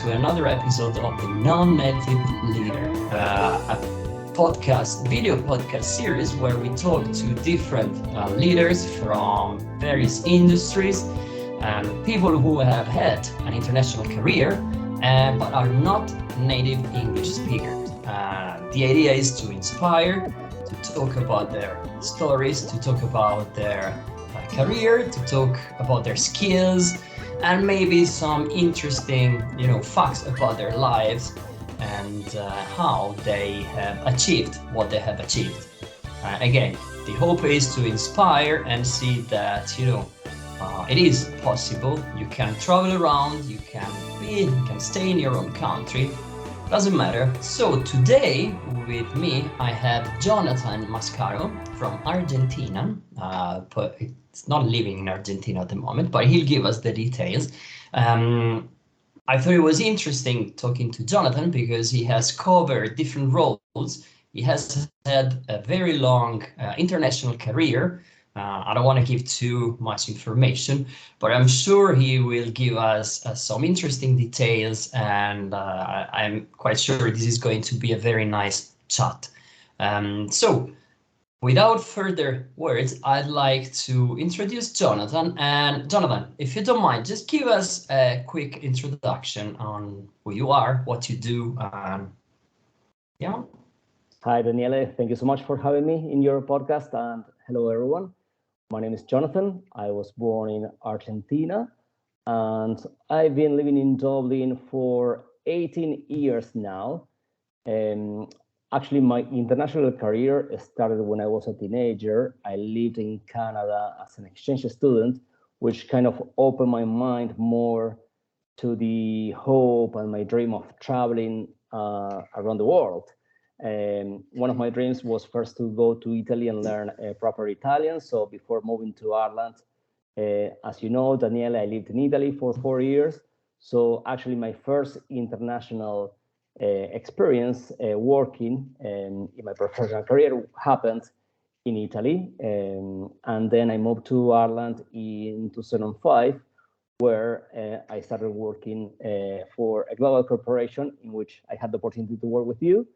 to another episode of the Non-Native Leader, a video podcast series where we talk to different leaders from various industries and people who have had an international career but are not native English speakers. The idea is to inspire, to talk about their stories, to talk about their career, to talk about their skills, and maybe some interesting, facts about their lives and how they have achieved what they have achieved. Again, the hope is to inspire and see that, it is possible. You can travel around, you can stay in your own country, doesn't matter. So today with me, I have Jonathan Mascaro from Argentina, but it's not living in Argentina at the moment, but he'll give us the details. I thought it was interesting talking to Jonathan because he has covered different roles. He has had a very long international career. I don't want to give too much information, but I'm sure he will give us some interesting details, and I'm quite sure this is going to be a very nice chat. So without further words, I'd like to introduce Jonathan. And Jonathan, if you don't mind, just give us a quick introduction on who you are, what you do, yeah. Hi, Daniele. Thank you so much for having me in your podcast, and hello, everyone. My name is Jonathan. I was born in Argentina, and I've been living in Dublin for 18 years now. Actually, my international career started when I was a teenager. I lived in Canada as an exchange student, which kind of opened my mind more to the hope and my dream of traveling around the world. One of my dreams was first to go to Italy and learn proper Italian. So before moving to Ireland, as you know, Daniele, I lived in Italy for 4 years. So actually my first international experience working in my professional career happened in Italy. And then I moved to Ireland in 2005, where I started working for a global corporation in which I had the opportunity to work with you.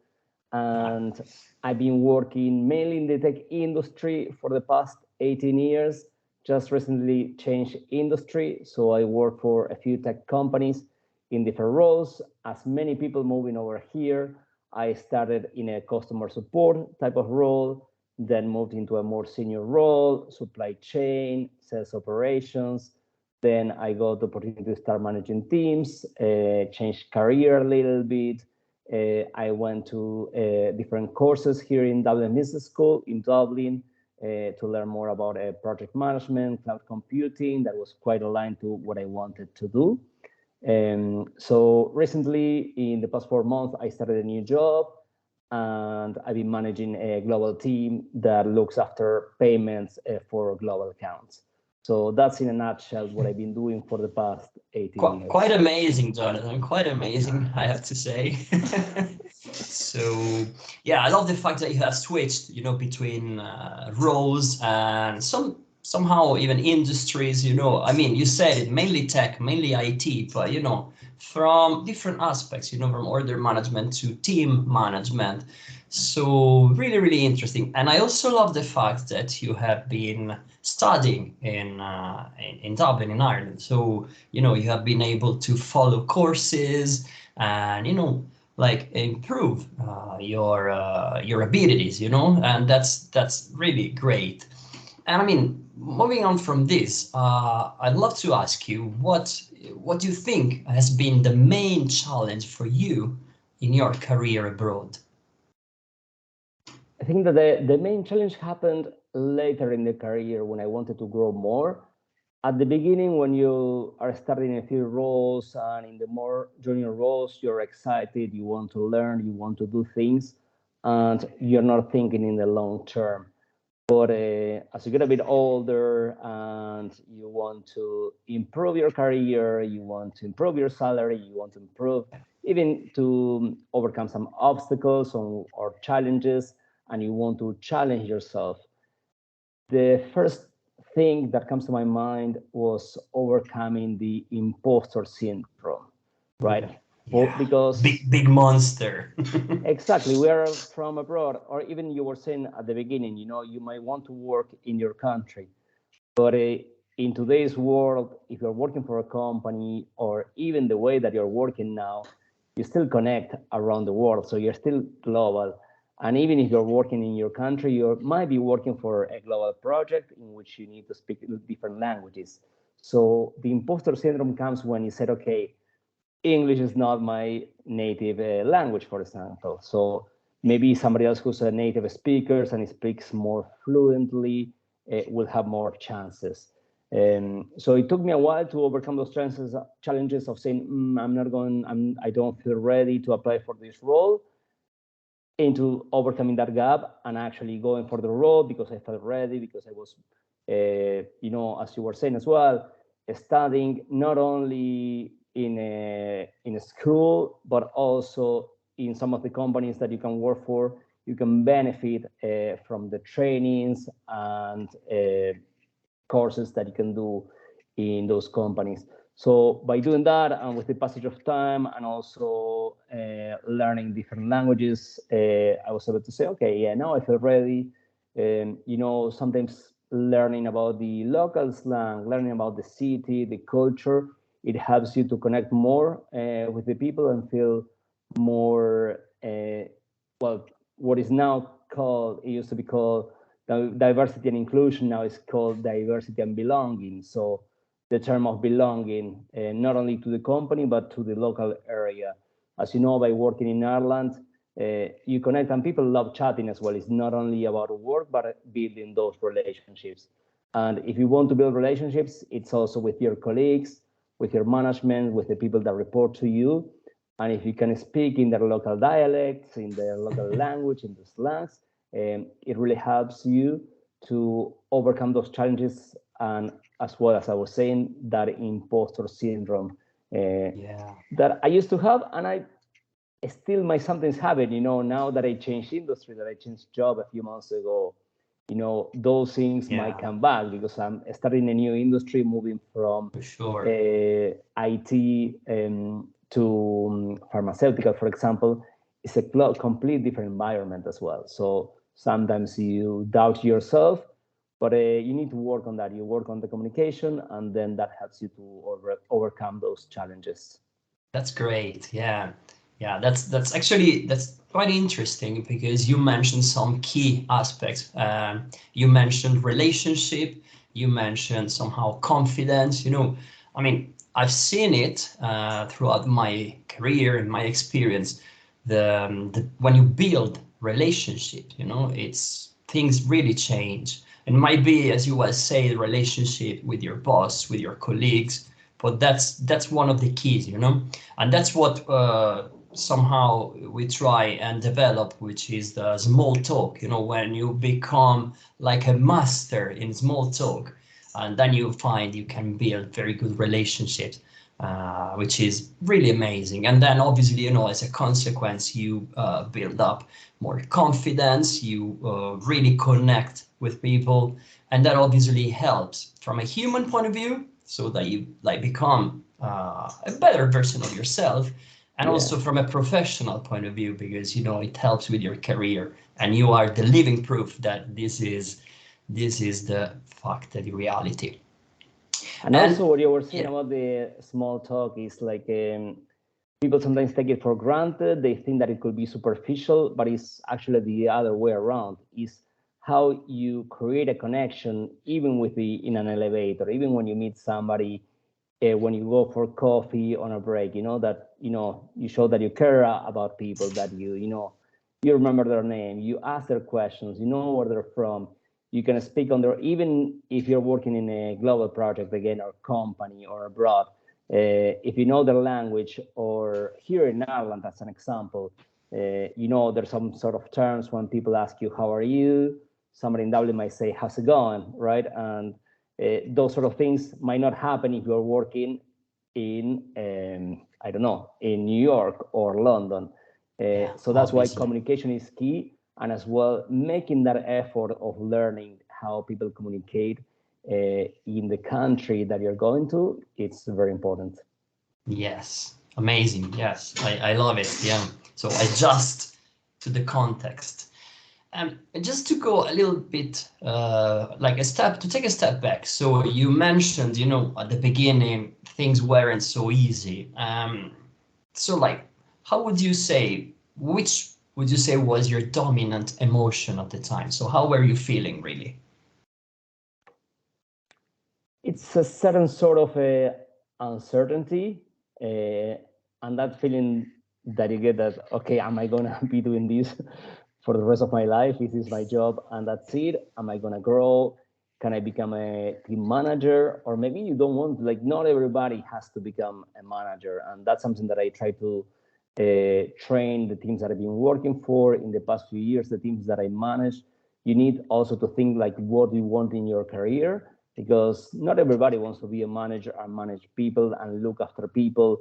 And I've been working mainly in the tech industry for the past 18 years, just recently changed industry. So I work for a few tech companies in different roles. As many people moving over here, I started in a customer support type of role, then moved into a more senior role, supply chain, sales operations. Then I got the opportunity to start managing teams, change career a little bit. I went to different courses here in Dublin Business School in Dublin to learn more about project management, cloud computing. That was quite aligned to what I wanted to do. So recently, in the past 4 months, I started a new job, and I've been managing a global team that looks after payments for global accounts. So that's in a nutshell what I've been doing for the past 18 years. Quite amazing, Jonathan. Quite amazing, I have to say. So, yeah, I love the fact that you have switched, between roles and somehow even industries. I mean, you said it, mainly tech, mainly IT, but from different aspects, from order management to team management. So really, really interesting. And I also love the fact that you have been studying in Dublin, in Ireland. So, you have been able to follow courses and, improve your abilities, and that's really great. And I mean, moving on from this, I'd love to ask you what do you think has been the main challenge for you in your career abroad? I think that the main challenge happened later in the career when I wanted to grow more. At the beginning, when you are starting a few roles and in the more junior roles, you're excited, you want to learn, you want to do things, and you're not thinking in the long term. But as you get a bit older and you want to improve your career, you want to improve your salary, you want to improve, even to overcome some obstacles or challenges, and you want to challenge yourself. The first thing that comes to my mind was overcoming the imposter syndrome, right? Yeah. Because Big monster. exactly, we are from abroad, or even you were saying at the beginning, you might want to work in your country, but in today's world, if you're working for a company, or even the way that you're working now, you still connect around the world, so you're still global. And even if you're working in your country, you might be working for a global project in which you need to speak different languages. So the imposter syndrome comes when you said, okay, English is not my native language, for example. So maybe somebody else who's a native speaker and speaks more fluently will have more chances. So it took me a while to overcome those challenges of saying, I don't feel ready to apply for this role, into overcoming that gap and actually going for the role because I felt ready, because I was, as you were saying as well, studying not only in a school, but also in some of the companies that you can work for. You can benefit from the trainings and courses that you can do in those companies. So by doing that, and with the passage of time, and also learning different languages, I was able to say, okay, yeah, now I feel ready. Sometimes learning about the local slang, learning about the city, the culture, it helps you to connect more with the people and feel more, well, what is now called, it used to be called diversity and inclusion, now is called diversity and belonging. So the term of belonging, not only to the company, but to the local area. As you know, by working in Ireland, you connect, and people love chatting as well. It's not only about work, but building those relationships. And if you want to build relationships, it's also with your colleagues, with your management, with the people that report to you. And if you can speak in their local dialects, in their local language, in the slangs, it really helps you to overcome those challenges, and as well as I was saying, that imposter syndrome that I used to have, and I still might sometimes have it. Now that I changed industry, that I changed job a few months ago, those things might come back because I'm starting a new industry, moving from IT to pharmaceutical, for example. It's a complete different environment as well. So sometimes you doubt yourself, but you need to work on that. You work on the communication, and then that helps you to overcome those challenges. That's great. Yeah. That's quite interesting because you mentioned some key aspects. You mentioned relationship. You mentioned somehow confidence. I mean, I've seen it throughout my career and my experience. The when you build relationship, it's things really change. It might be, as you well say, the relationship with your boss, with your colleagues, but that's one of the keys, and that's what somehow we try and develop, which is the small talk. When you become like a master in small talk, and then you find you can build very good relationships, which is really amazing. And then obviously, as a consequence, you build up more confidence, you really connect with people, and that obviously helps from a human point of view, so that you become a better version of yourself, and also from a professional point of view, because it helps with your career, and you are the living proof that this is the fact, the reality. And also what you were saying about the small talk is like people sometimes take it for granted. They think that it could be superficial, but it's actually the other way around. Is how you create a connection, even in an elevator, even when you meet somebody, when you go for coffee on a break. That you show that you care about people, that you remember their name, you ask their questions, you know where they're from. You can speak on their, even if you're working in a global project again, or company, or abroad. If you know their language, or here in Ireland, as an example, there's some sort of terms when people ask you, how are you? Somebody in Dublin might say, how's it going, right? And those sort of things might not happen if you're working in, I don't know, in New York or London. So that's why communication is key. And as well, making that effort of learning how people communicate in the country that you're going to, it's very important. Yes, Amazing. Yes, I love it. Yeah. So adjust to the context. Just to go a little bit like take a step back. So you mentioned, at the beginning, things weren't so easy. So like, which would you say was your dominant emotion at the time? So how were you feeling really? It's a certain sort of a uncertainty, and that feeling that you get that, okay, am I gonna be doing this for the rest of my life? Is this my job and that's it? Am I gonna grow? Can I become a team manager? Or maybe you don't want, like, not everybody has to become a manager, and that's something that I try to train the teams that I've been working for in the past few years, the teams that I manage. You need also to think like, what do you want in your career? Because not everybody wants to be a manager and manage people and look after people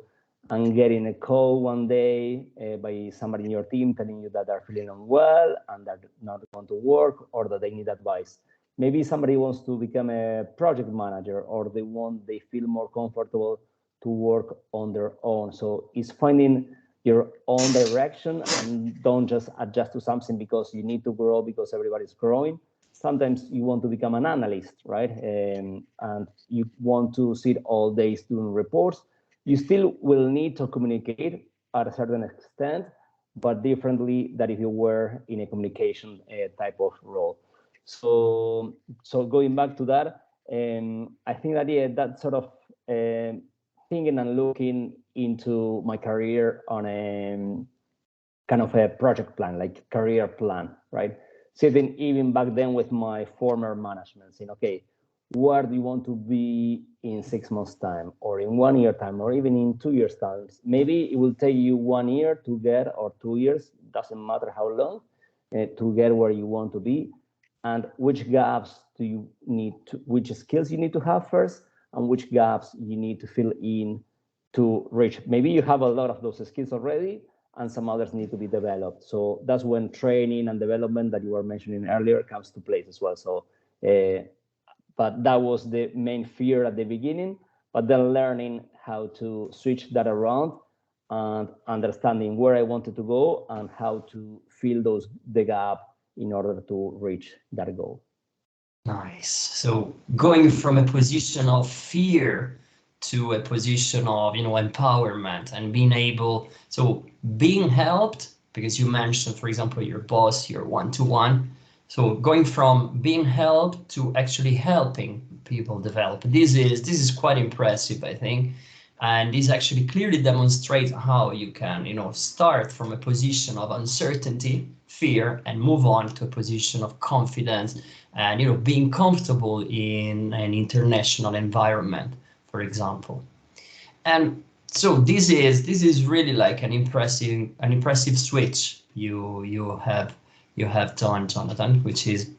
and getting a call one day by somebody in your team telling you that they're feeling unwell and that not want to work or that they need advice. Maybe somebody wants to become a project manager, or they feel more comfortable to work on their own. So it's finding your own direction and don't just adjust to something because you need to grow because everybody's growing. Sometimes you want to become an analyst, right? And you want to sit all days doing reports. You still will need to communicate at a certain extent, but differently than if you were in a communication type of role. So going back to that, I think that, yeah, that sort of thinking and looking into my career on a kind of a project plan, like career plan, right? Sitting even back then with my former management, saying, okay, where do you want to be in 6 months' time, or in 1 year time, or even in 2 years' time? Maybe it will take you 1 year to get, or 2 years, doesn't matter how long, to get where you want to be. And which gaps do you need to, which skills you need to have first, and which gaps you need to fill in to reach. Maybe you have a lot of those skills already, and some others need to be developed. So that's when training and development that you were mentioning earlier comes to place as well. So, but that was the main fear at the beginning, but then learning how to switch that around and understanding where I wanted to go and how to fill the gap in order to reach that goal. Nice. So going from a position of fear to a position of, empowerment and being able, so being helped, because you mentioned, for example, your boss, your one-to-one. So going from being helped to actually helping people develop. This is quite impressive, I think. And this actually clearly demonstrates how you can, start from a position of uncertainty, fear, and move on to a position of confidence and, being comfortable in an international environment, for example. And so this is really like an impressive switch you have done, Jonathan, which is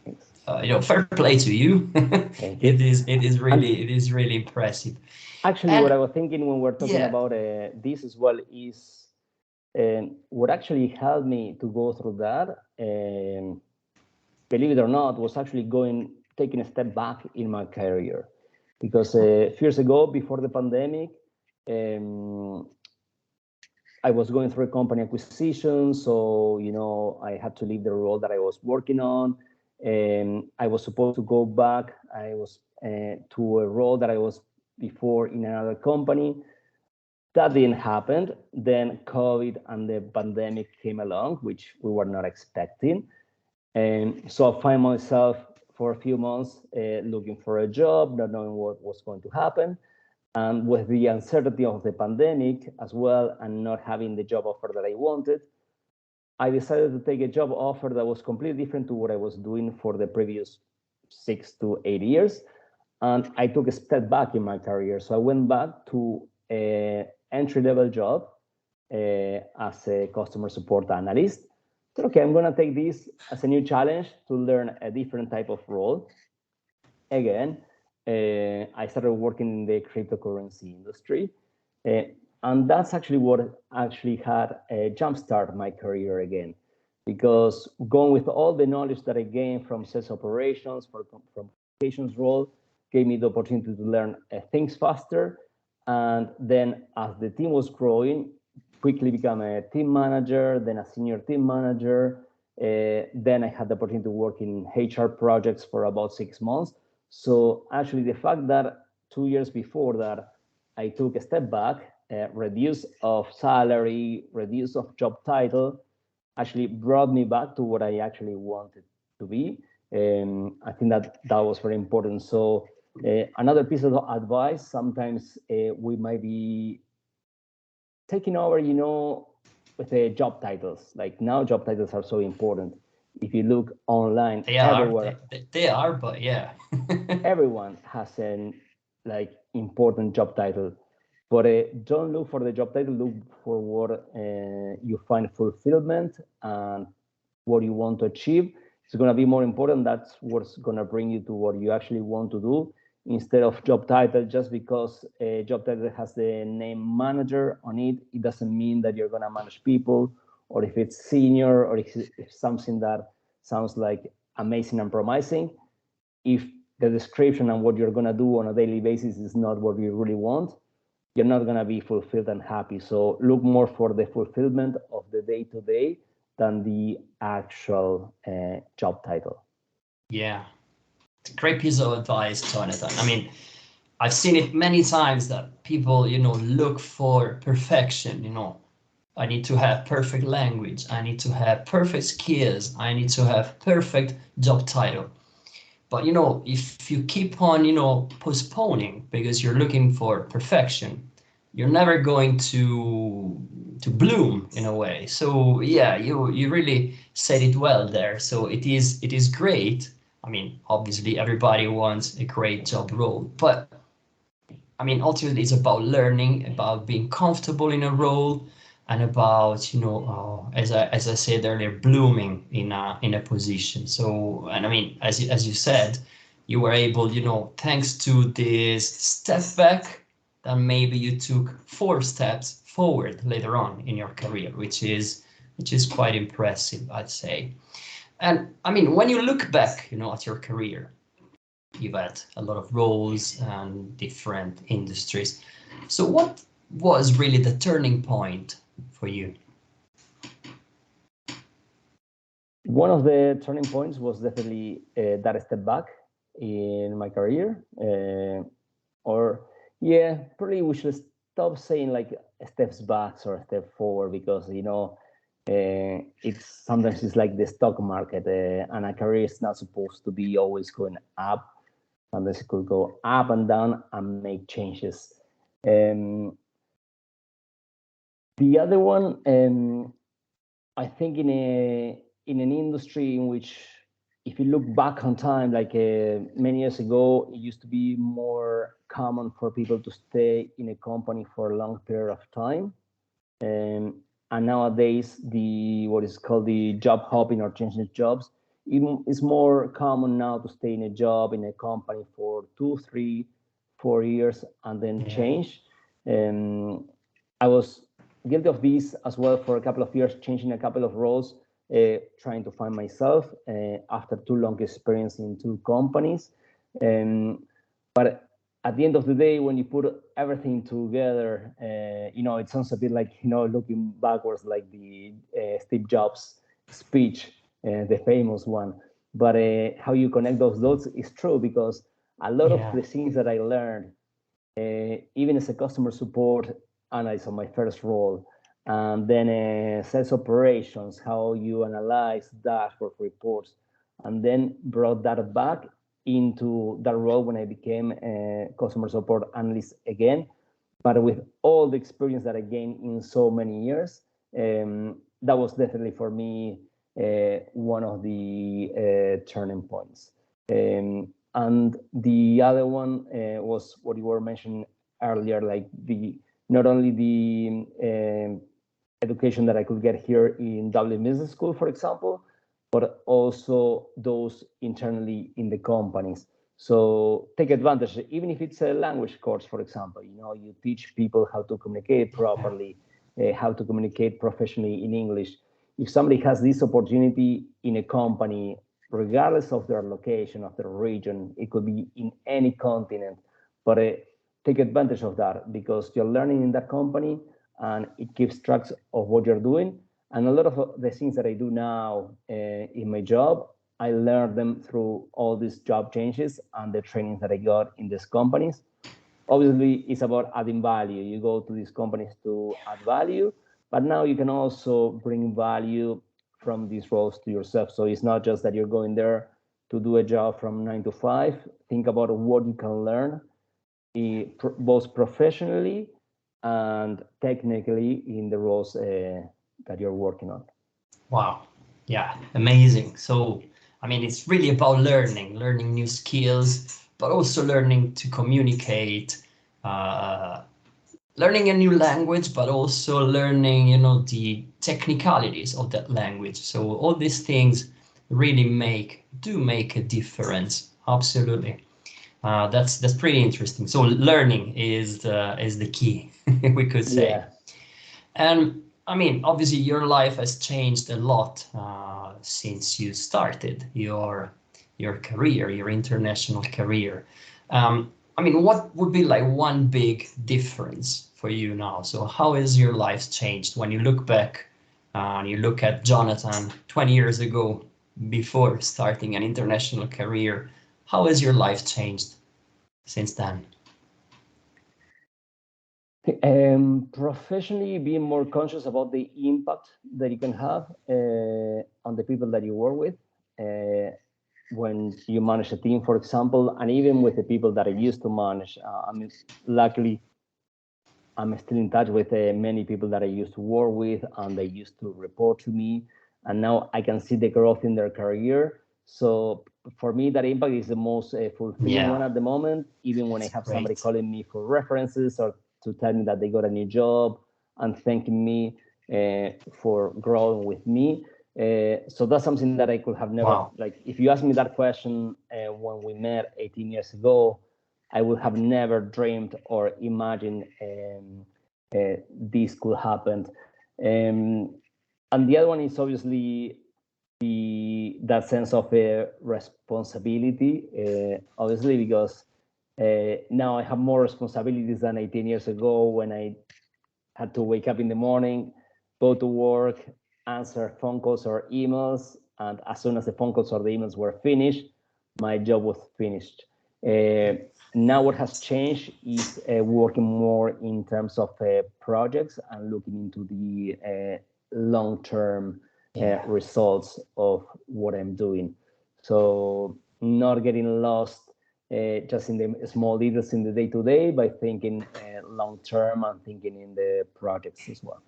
fair play to you. Thank you. It is really impressive. Actually, what And I was thinking when we're talking yeah, about this as well is what actually helped me to go through that, believe it or not, was actually taking a step back in my career. Because a few years ago, before the pandemic, um, I was going through a company acquisition, so I had to leave the role that I was working on, and I was supposed to go back. I was to a role that I was before in another company. That didn't happen. Then COVID and the pandemic came along, which we were not expecting, and so I find myself for a few months looking for a job, not knowing what was going to happen. And with the uncertainty of the pandemic as well, and not having the job offer that I wanted, I decided to take a job offer that was completely different to what I was doing for the previous 6 to 8 years. And I took a step back in my career. So I went back to an entry-level job as a customer support analyst. So, okay, I'm going to take this as a new challenge to learn a different type of role. Again, I started working in the cryptocurrency industry. And that's actually what actually had jumpstart my career again. Because going with all the knowledge that I gained from sales operations, from communications role, gave me the opportunity to learn things faster And then as the team was growing, quickly become a team manager, then a senior team manager. Then I had the opportunity to work in HR projects for about 6 months. So actually the fact that 2 years before that, I took a step back, reduce of salary, reduce of job title, actually brought me back to what I actually wanted to be. I think that was very important. So another piece of advice, sometimes we might be taking over, with the job titles. Like now job titles are so important. If you look online, everywhere, they are, but yeah. everyone has an important job title. But don't look for the job title, look for what you find fulfillment and what you want to achieve. It's going to be more important. That's what's going to bring you to what you actually want to do, instead of job title. Just because a job title has the name manager on it, it doesn't mean that you're going to manage people, or if it's senior, or if something that sounds like amazing and promising. If the description and what you're going to do on a daily basis is not what you really want, you're not going to be fulfilled and happy. So look more for the fulfillment of the day-to-day than the actual job title. Yeah, it's a great piece of advice, Jonathan. I mean, I've seen it many times that people, look for perfection, I need to have perfect language, I need to have perfect skills, I need to have perfect job title. But if you keep on postponing because you're looking for perfection, you're never going to bloom in a way. So yeah, you really said it well there. So it is great. I mean, obviously everybody wants a great job role, but I mean, ultimately it's about learning, about being comfortable in a role, and about as I said earlier, blooming in a position. So, and I mean, as you said, you were able, thanks to this step back, that maybe you took 4 steps forward later on in your career, which is quite impressive, I'd say. And I mean, when you look back, at your career, you've had a lot of roles and different industries. So what was really the turning point for you? One of the turning points was definitely that step back in my career. Probably we should stop saying like steps back or a step forward, because it's like the stock market, and a career is not supposed to be always going up. Sometimes it could go up and down and make changes. The other one, I think in an industry in which, if you look back on time, like many years ago, it used to be more common for people to stay in a company for a long period of time. And nowadays, what is called the job hopping or changing jobs, it's more common now to stay in a job in a company for 2, 3, 4 years and then change. I was guilty of this as well for a couple of years, changing a couple of roles, trying to find myself after too long experience in 2 companies. But at the end of the day, when you put everything together, it sounds a bit like, looking backwards, like the Steve Jobs speech, the famous one. But how you connect those dots is true, because a lot of the things that I learned, even as a customer support analyst on my first role, and then sales operations, how you analyze dashboard reports, and then brought that back into that role when I became a customer support analyst again. But with all the experience that I gained in so many years, that was definitely for me one of the turning points. And the other one was what you were mentioning earlier, like not only the education that I could get here in Dublin Business School, for example, but also those internally in the companies. So take advantage, even if it's a language course, for example, you teach people how to communicate properly, how to communicate professionally in English. If somebody has this opportunity in a company, regardless of their location, of their region, it could be in any continent, but take advantage of that, because you're learning in that company and it keeps track of what you're doing. And a lot of the things that I do now in my job, I learned them through all these job changes and the trainings that I got in these companies. Obviously, it's about adding value. You go to these companies to add value, but now you can also bring value from these roles to yourself. So it's not just that you're going there to do a job from 9 to 5. Think about what you can learn, both professionally and technically in the roles that you're working on. Wow. Yeah, amazing. So, I mean, it's really about learning new skills, but also learning to communicate, learning a new language, but also learning, the technicalities of that language. So all these things really do make a difference. Absolutely. That's pretty interesting. So learning is the key, we could say. Yeah. And I mean, obviously, your life has changed a lot since you started your career, your international career. I mean, what would be like one big difference for you now? So how has your life changed when you look back and you look at Jonathan 20 years ago before starting an international career? How has your life changed since then? Professionally, being more conscious about the impact that you can have on the people that you work with. When you manage a team, for example, and even with the people that I used to manage. I mean, luckily, I'm still in touch with many people that I used to work with, and they used to report to me. And now I can see the growth in their career. So for me, that impact is the most fulfilling one at the moment, even when I have somebody calling me for references or to tell me that they got a new job and thanking me for growing with me. So that's something that I could have never, like, if you asked me that question when we met 18 years ago, I would have never dreamed or imagined this could happen. And the other one is obviously that sense of responsibility, obviously, because now I have more responsibilities than 18 years ago, when I had to wake up in the morning, go to work, answer phone calls or emails, and as soon as the phone calls or the emails were finished, my job was finished. Now what has changed is working more in terms of projects and looking into the long-term results of what I'm doing. So not getting lost just in the small details in the day-to-day, by thinking long-term and thinking in the projects as well.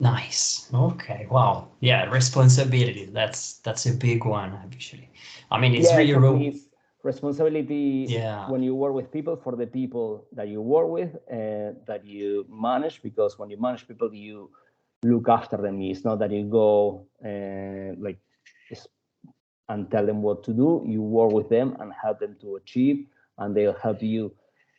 Nice. Okay. Wow. Yeah. Responsibility. That's a big one, actually. I mean, it's really it's responsibility when you work with people, for the people that you work with, that you manage, because when you manage people, you look after them. It's not that you go and tell them what to do. You work with them and help them to achieve, and they'll help you.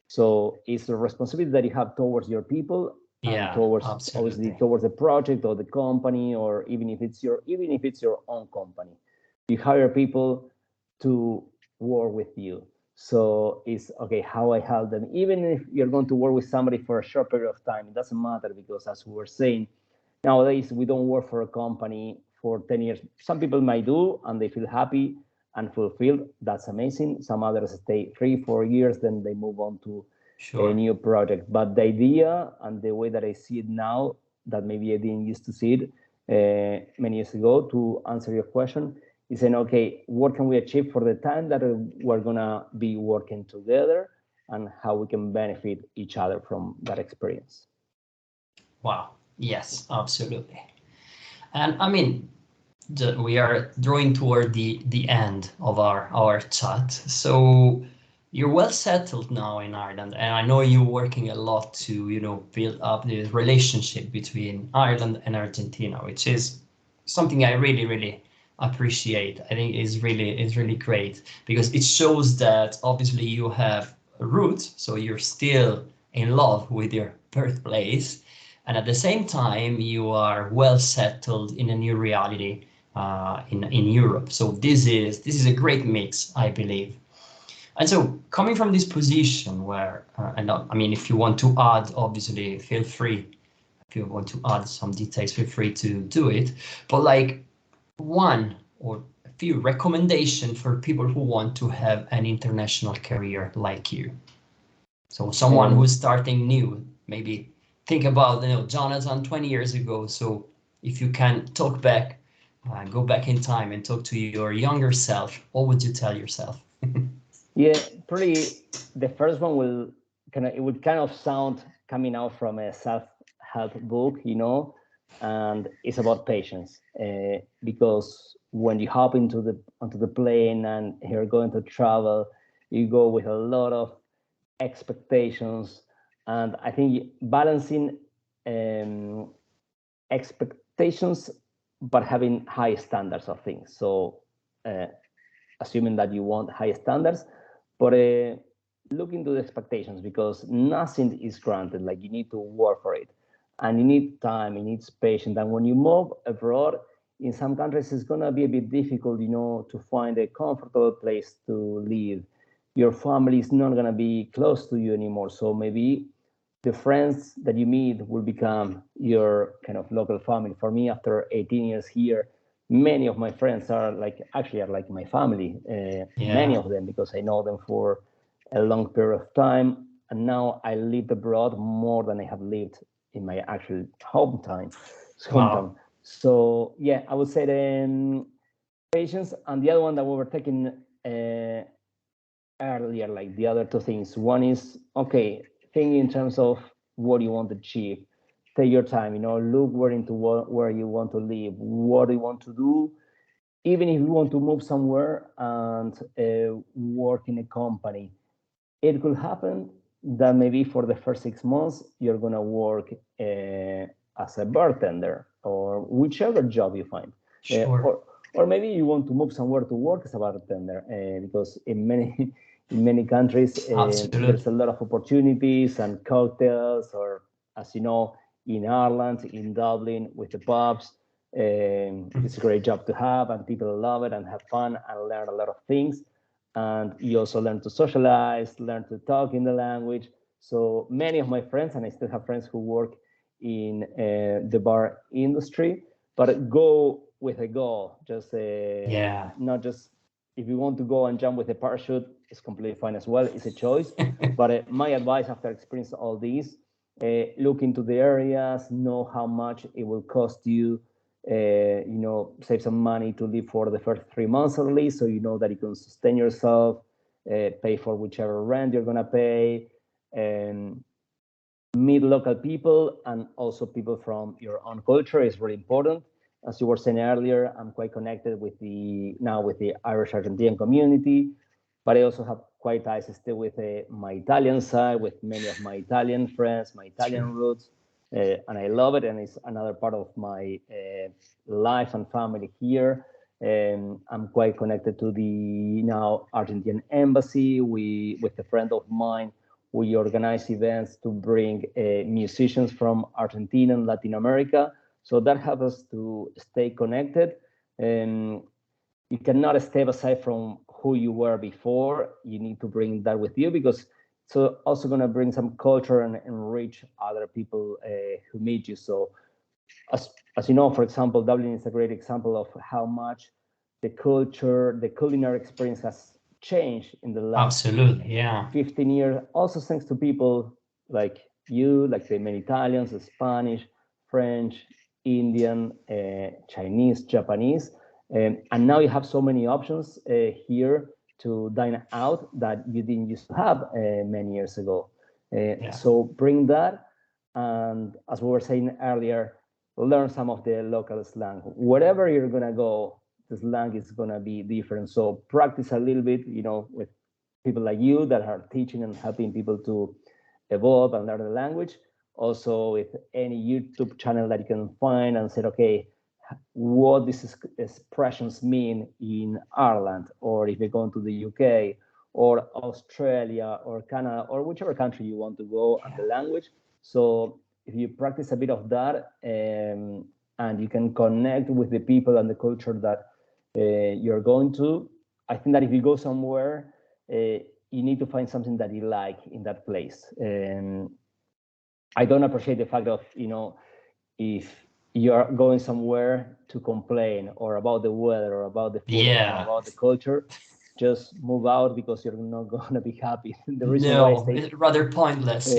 So it's a responsibility that you have towards your people, and towards obviously towards the project or the company, or even if it's your own company. You hire people to work with you. So it's okay how I help them. Even if you're going to work with somebody for a short period of time, it doesn't matter, because as we were saying, nowadays we don't work for a company for 10 years. Some people might do, and they feel happy and fulfilled. That's amazing. Some others stay 3-4 years, then they move on to a new project. But the idea and the way that I see it now, that maybe I didn't used to see it many years ago, to answer your question, is saying, okay, what can we achieve for the time that we're gonna be working together, and how we can benefit each other from that experience. Wow. Yes, absolutely. And I mean, we are drawing toward the end of our chat. So you're well settled now in Ireland, and I know you're working a lot to build up the relationship between Ireland and Argentina, which is something I really appreciate. I think is really great, because it shows that obviously you have roots, so you're still in love with your birthplace, and at the same time you are well settled in a new reality in Europe. So this is a great mix, I believe. And so coming from this position where, I mean, if you want to add, obviously, feel free. If you want to add some details, feel free to do it. But like one or a few recommendations for people who want to have an international career like you. So someone who's starting new, maybe think about, Jonathan 20 years ago. So if you can talk back, go back in time and talk to your younger self, what would you tell yourself? Yeah, probably the first one will it would kind of sound coming out from a self-help book, and it's about patience. Because when you hop onto the plane and you're going to travel, you go with a lot of expectations, and I think balancing expectations but having high standards of things. So assuming that you want high standards, but look into the expectations, because nothing is granted. Like, you need to work for it, and you need time, you need patience. And when you move abroad, in some countries, it's gonna be a bit difficult, to find a comfortable place to live. Your family is not gonna be close to you anymore. So maybe the friends that you meet will become your kind of local family. For me, after 18 years here, many of my friends are like my family. Many of them, because I know them for a long period of time, and now I live abroad more than I have lived in my actual hometown. Wow. So yeah, I would say the patience, and the other one that we were taking earlier, like the other two things. One is, okay, think in terms of what you want to achieve. Take your time, look where you want to live, what do you want to do. Even if you want to move somewhere and work in a company, it could happen that maybe for the first 6 months you're gonna work as a bartender or whichever job you find. Sure. Or maybe you want to move somewhere to work as a bartender, because in many in many countries there's a lot of opportunities and cocktails, or, as you know, in Ireland, in Dublin, with the pubs. It's a great job to have, and people love it and have fun and learn a lot of things. And you also learn to socialize, learn to talk in the language. So many of my friends, and I still have friends who work in the bar industry, but go with a goal. Just not just, if you want to go and jump with a parachute, it's completely fine as well. It's a choice. But my advice after experiencing all these, look into the areas, know how much it will cost you. Save some money to live for the first 3 months at least, so you know that you can sustain yourself, pay for whichever rent you're gonna pay, and meet local people, and also people from your own culture is really important. As you were saying earlier, I'm quite connected with the Irish Argentinian community, but I also have quite ties still with my Italian side, with many of my Italian friends, my Italian roots, and I love it, and it's another part of my life and family here. I'm quite connected to the now Argentine embassy. With a friend of mine, we organize events to bring musicians from Argentina and Latin America. So that helps us to stay connected. And you cannot step aside from who you were before. You need to bring that with you, because it's also going to bring some culture and enrich other people who meet you. So as you know, for example, Dublin is a great example of how much the culinary experience has changed in the last 15 years. Also thanks to people like you, like the many Italians, the Spanish, French, Indian, Chinese, Japanese. And now you have so many options here to dine out that you didn't used to have many years ago. So bring that. And as we were saying earlier, learn some of the local slang. Wherever you're gonna go, the slang is gonna be different. So practice a little bit, with people like you that are teaching and helping people to evolve and learn the language. Also with any YouTube channel that you can find, and say, okay, what these expressions mean in Ireland, or if you're going to the UK or Australia or Canada or whichever country you want to go, and the language. So if you practice a bit of that, and you can connect with the people and the culture that you're going to, I think that if you go somewhere, you need to find something that you like in that place. I don't appreciate the fact of, if you're going somewhere to complain or about the weather or about the food or about the culture, just move out because you're not going to be happy. The reason why I stay, it's rather pointless.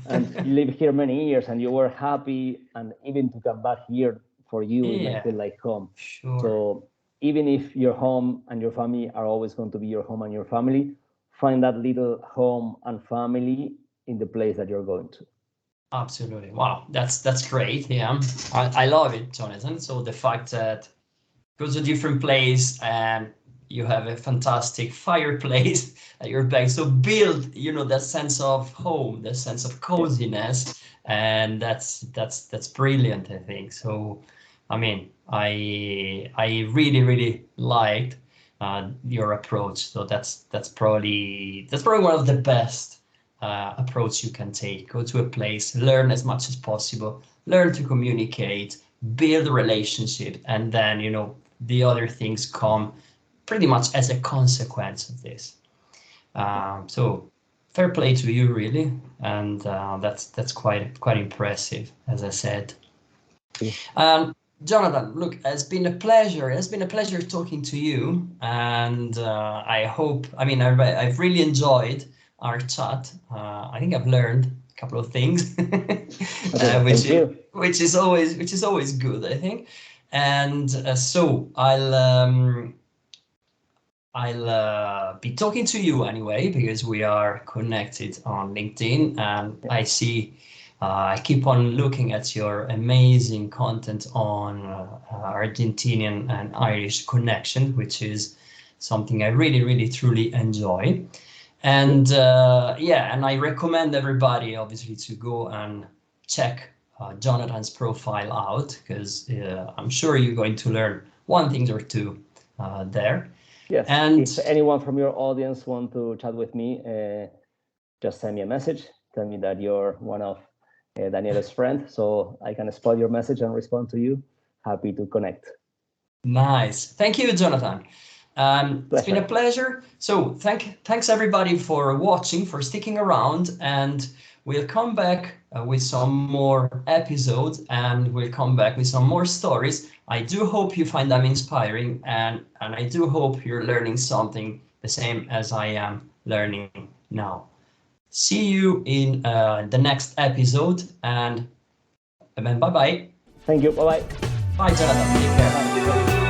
And you live here many years and you were happy, and even to come back here for you, it might feel like home. Sure. So even if your home and your family are always going to be your home and your family, find that little home and family in the place that you're going to. Absolutely. Wow, that's great. Yeah, I love it, Jonathan. So the fact that go to a different place and you have a fantastic fireplace at your back. So build, that sense of home, the sense of coziness, and that's brilliant, I think. So, I mean, I really liked your approach. So that's probably one of the best approach you can take. Go to a place, learn as much as possible, learn to communicate, build a relationship, and then the other things come pretty much as a consequence of this. So fair play to you, really, and that's quite impressive, as I said. Jonathan, look, it's been a pleasure. It's been a pleasure talking to you, and I've really enjoyed our chat. I think I've learned a couple of things, which is always good, I think. And so I'll be talking to you anyway, because we are connected on LinkedIn, and I keep on looking at your amazing content on Argentinian and Irish connection, which is something I really truly enjoy. And and I recommend everybody obviously to go and check Jonathan's profile out, because I'm sure you're going to learn one thing or two there. Yes, and if anyone from your audience want to chat with me, just send me a message. Tell me that you're one of Daniele's friends, so I can spot your message and respond to you. Happy to connect. Nice. Thank you, Jonathan. It's been a pleasure. So thanks everybody for watching, for sticking around, and we'll come back with some more episodes, and we'll come back with some more stories. I do hope you find them inspiring, and I do hope you're learning something the same as I am learning now. See you in the next episode, and bye-bye. Thank you. Bye-bye. Bye, Jonathan. Take care. Bye.